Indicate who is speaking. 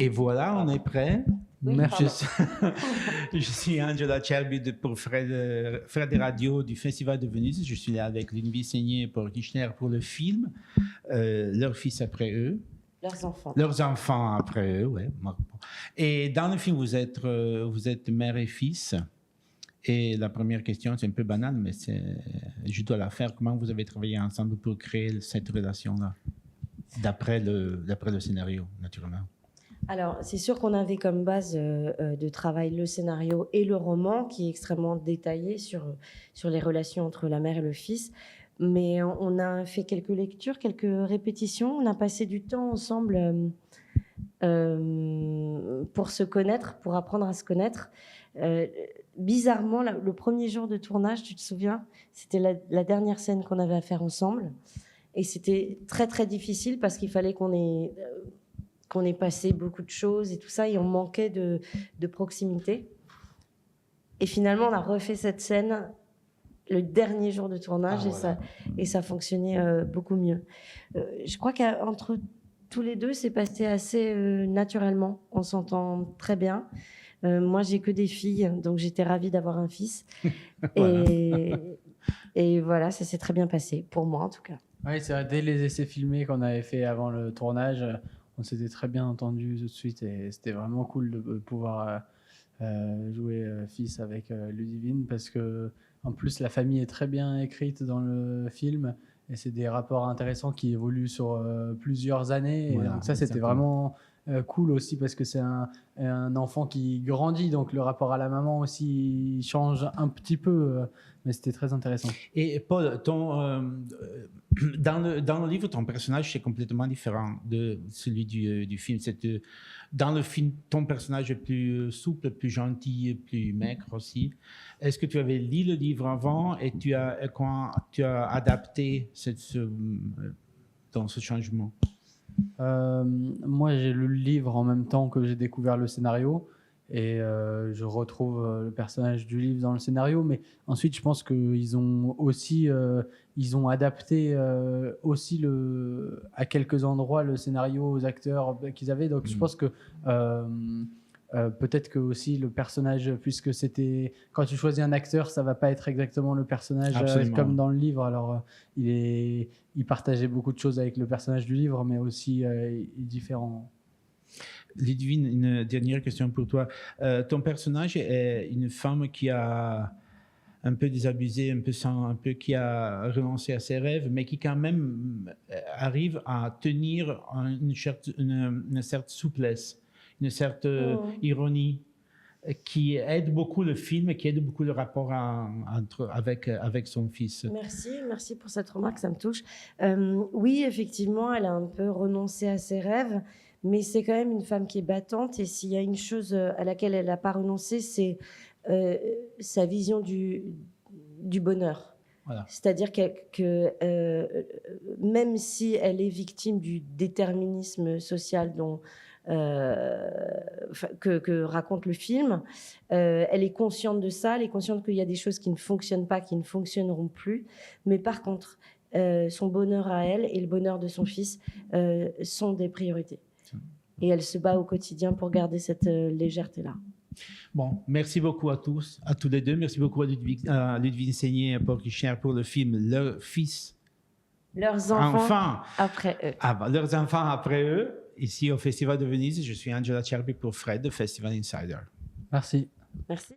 Speaker 1: Et voilà, on est prêt.
Speaker 2: Oui,
Speaker 1: Merci.
Speaker 2: pardon.
Speaker 1: Je suis Angela Cherby pour Fred Radio du Festival de Venise. Je suis là avec Ludwig Seigné et Paul Kirchner pour le film Leurs fils après eux.
Speaker 2: Leurs enfants.
Speaker 1: Leurs enfants après eux, oui. Et dans le film, vous êtes mère et fils. Et la première question, c'est un peu banale, mais je dois la faire. Comment vous avez travaillé ensemble pour créer cette relation-là, d'après le scénario, naturellement?
Speaker 2: Alors, c'est sûr qu'on avait comme base de travail le scénario et le roman, qui est extrêmement détaillé sur les relations entre la mère et le fils. Mais on a fait quelques lectures, quelques répétitions. On a passé du temps ensemble pour se connaître, pour apprendre à se connaître. Bizarrement, le premier jour de tournage, tu te souviens, c'était la dernière scène qu'on avait à faire ensemble. Et c'était très, très difficile parce qu'il fallait qu'on ait passé beaucoup de choses et tout ça, et on manquait de proximité. Et finalement, on a refait cette scène le dernier jour de tournage, et ça fonctionnait beaucoup mieux. Je crois qu'entre tous les deux, c'est passé assez naturellement. On s'entend très bien. Moi, j'ai que des filles, donc j'étais ravie d'avoir un fils. Voilà. Et voilà, ça s'est très bien passé, pour moi en tout cas.
Speaker 3: Oui, c'est vrai, dès les essais filmés qu'on avait fait avant le tournage, on s'était très bien entendu tout de suite, et c'était vraiment cool de pouvoir jouer fils avec Ludivine, parce que en plus la famille est très bien écrite dans le film, et c'est des rapports intéressants qui évoluent sur plusieurs années.
Speaker 1: Voilà,
Speaker 3: et donc ça, c'était vraiment cool aussi, parce que c'est un enfant qui grandit, donc le rapport à la maman aussi change un petit peu, mais c'était très intéressant.
Speaker 1: Et Paul, dans le livre, ton personnage est complètement différent de celui du film. Dans le film, ton personnage est plus souple, plus gentil, plus maigre aussi. Est-ce que tu avais lu le livre avant et tu as adapté dans ce changement?
Speaker 3: Moi, j'ai lu le livre en même temps que j'ai découvert le scénario, et je retrouve le personnage du livre dans le scénario, mais ensuite je pense qu'ils ont aussi adapté aussi à quelques endroits le scénario aux acteurs qu'ils avaient, donc je pense que peut-être que aussi le personnage, puisque c'était, quand tu choisis un acteur, ça va pas être exactement le personnage comme dans le livre. Alors il partageait beaucoup de choses avec le personnage du livre, mais aussi il est différent.
Speaker 1: Ludivine, une dernière question pour toi. Ton personnage est une femme qui a un peu désabusé, un peu qui a renoncé à ses rêves, mais qui quand même arrive à tenir une certaine souplesse, une certaine ironie, qui aide beaucoup le film et qui aide beaucoup le rapport avec son fils.
Speaker 2: Merci pour cette remarque, ça me touche. Oui, effectivement, elle a un peu renoncé à ses rêves, mais c'est quand même une femme qui est battante, et s'il y a une chose à laquelle elle n'a pas renoncé, c'est sa vision du bonheur. Voilà. C'est-à-dire que même si elle est victime du déterminisme social que raconte le film, elle est consciente de ça, elle est consciente qu'il y a des choses qui ne fonctionnent pas, qui ne fonctionneront plus, mais par contre, son bonheur à elle et le bonheur de son fils sont des priorités. Et elle se bat au quotidien pour garder cette légèreté-là.
Speaker 1: Bon, merci beaucoup à tous les deux. Merci beaucoup à Ludwig Seigné et Paul Kirchner pour le film Leurs fils.
Speaker 2: Leurs enfants après eux.
Speaker 1: Leurs enfants après eux. Ici au Festival de Venise, je suis Angela Cherby pour Fred, de Festival Insider.
Speaker 3: Merci.
Speaker 2: Merci.